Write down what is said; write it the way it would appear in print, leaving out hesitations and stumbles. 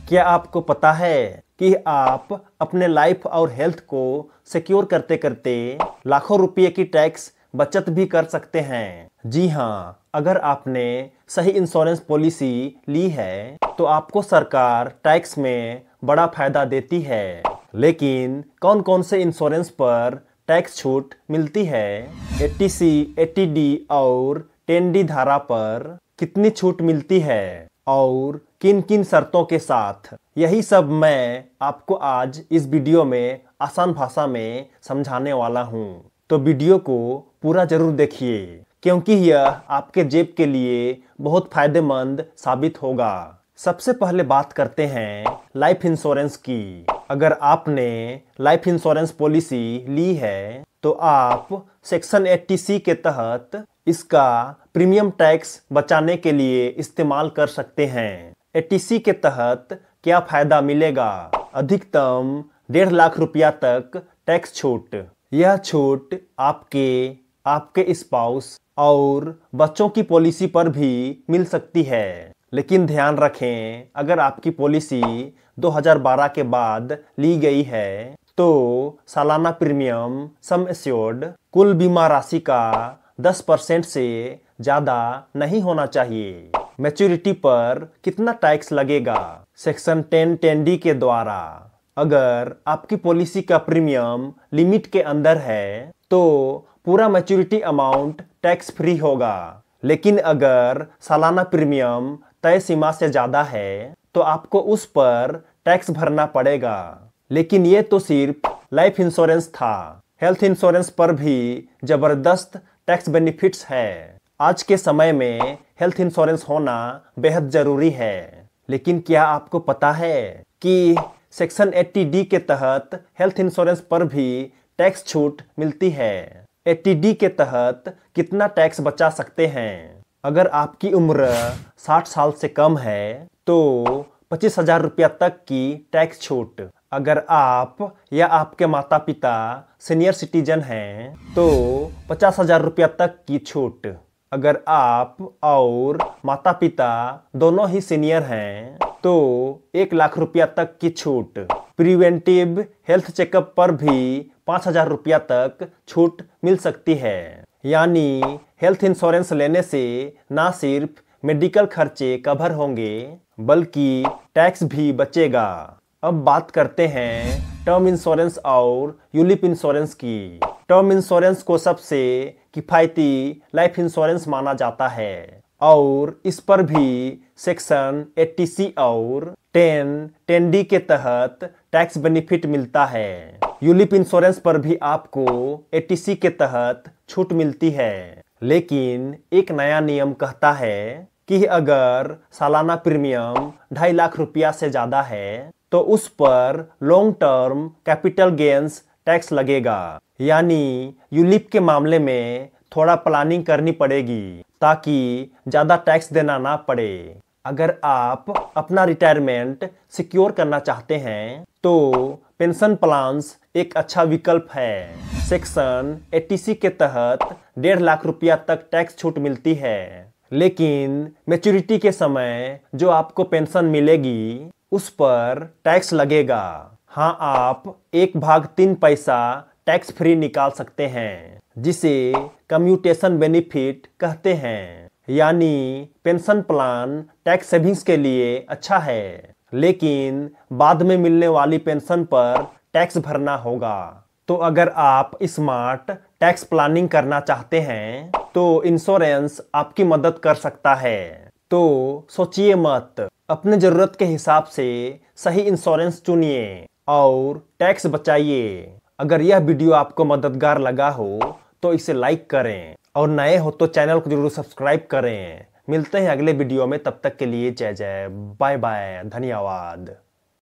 क्या आपको पता है कि आप अपने लाइफ और हेल्थ को सिक्योर करते करते लाखों रुपए की टैक्स बचत भी कर सकते हैं? जी हाँ, अगर आपने सही इंश्योरेंस पॉलिसी ली है तो आपको सरकार टैक्स में बड़ा फायदा देती है। लेकिन कौन कौन से इंश्योरेंस पर टैक्स छूट मिलती है? 80C, 80D और 10D धारा पर कितनी छूट मिलती है और किन किन शर्तों के साथ? यही सब मैं आपको आज इस वीडियो में आसान भाषा में समझाने वाला हूँ। तो वीडियो को पूरा जरूर देखिए क्योंकि यह आपके जेब के लिए बहुत फायदेमंद साबित होगा। सबसे पहले बात करते हैं लाइफ इंश्योरेंस की। अगर आपने लाइफ इंश्योरेंस पॉलिसी ली है तो आप सेक्शन 80C के तहत इसका प्रीमियम टैक्स बचाने के लिए इस्तेमाल कर सकते हैं। 80C के तहत क्या फायदा मिलेगा? अधिकतम 1.5 लाख रुपया तक टैक्स छूट। यह छूट आपके स्पाउस और बच्चों की पॉलिसी पर भी मिल सकती है। लेकिन ध्यान रखें, अगर आपकी पॉलिसी 2012 के बाद ली गई है तो सालाना प्रीमियम सम एश्योर्ड कुल बीमा राशि का 10% से ज़्यादा नहीं होना चाहिए। मैच्योरिटी पर कितना टैक्स लगेगा? सेक्शन 10D के द्वारा अगर आपकी पॉलिसी का प्रीमियम लिमिट के अंदर है तो पूरा मैच्योरिटी अमाउंट टैक्स फ्री होगा। लेकिन अगर सालाना प्रीमियम तय सीमा से ज़्यादा है तो आपको उस पर टैक्स भरना पड़ेगा। लेकिन ये तो सिर्फ लाइफ इंश्योरेंस था। हेल्थ इंश्योरेंस पर भी ज़बरदस्त टैक्स बेनिफिट्स है। आज के समय में हेल्थ इंश्योरेंस होना बेहद ज़रूरी है। लेकिन क्या आपको पता है कि सेक्शन 80D के तहत हेल्थ इंश्योरेंस पर भी टैक्स छूट मिलती है? 80D के तहत कितना टैक्स बचा सकते हैं? अगर आपकी उम्र 60 साल से कम है तो 25,000 रुपया तक की टैक्स छूट। अगर आप या आपके माता पिता सीनियर सिटीजन हैं तो 50,000 रुपया तक की छूट। अगर आप और माता पिता दोनों ही सीनियर हैं तो 1 लाख रुपया तक की छूट। प्रिवेंटिव हेल्थ चेकअप पर भी 5,000 रुपया तक छूट मिल सकती है। यानी हेल्थ इंश्योरेंस लेने से ना सिर्फ मेडिकल खर्चे कवर होंगे बल्कि टैक्स भी बचेगा। अब बात करते हैं टर्म इंश्योरेंस और यूलिप इंश्योरेंस की। टर्म इंश्योरेंस को सबसे किफ़ायती लाइफ इंश्योरेंस माना जाता है और इस पर भी सेक्शन 80C और 10D के तहत टैक्स बेनिफिट मिलता है। यूलिप इंश्योरेंस पर भी आपको 80C के तहत छूट मिलती है। लेकिन एक नया नियम कहता है कि अगर सालाना प्रीमियम 2.5 लाख रुपया से ज़्यादा है तो उस पर long term capital gains tax लगेगा। यानी यूलिप के मामले में थोड़ा प्लानिंग करनी पड़ेगी ताकि ज़्यादा टैक्स देना ना पड़े। अगर आप अपना रिटायरमेंट सिक्योर करना चाहते हैं तो पेंशन प्लान्स एक अच्छा विकल्प है। सेक्शन 80C के तहत 1.5 लाख रुपया तक टैक्स छूट मिलती है। लेकिन मैच्योरिटी के समय जो आपको पेंशन मिलेगी उस पर टैक्स लगेगा। हाँ, आप 1/3 पैसा टैक्स फ्री निकाल सकते हैं जिसे कम्यूटेशन बेनिफिट कहते हैं। यानी पेंशन प्लान टैक्स सेविंग्स के लिए अच्छा है लेकिन बाद में मिलने वाली पेंशन पर टैक्स भरना होगा। तो अगर आप स्मार्ट टैक्स प्लानिंग करना चाहते हैं तो इंश्योरेंस आपकी मदद कर सकता है। तो सोचिए मत, अपने ज़रूरत के हिसाब से सही इंश्योरेंस चुनिए और टैक्स बचाइए। अगर यह वीडियो आपको मददगार लगा हो तो इसे लाइक करें और नए हो तो चैनल को जरूर सब्सक्राइब करें। मिलते हैं अगले वीडियो में, तब तक के लिए जय जय, बाय बाय, धन्यवाद।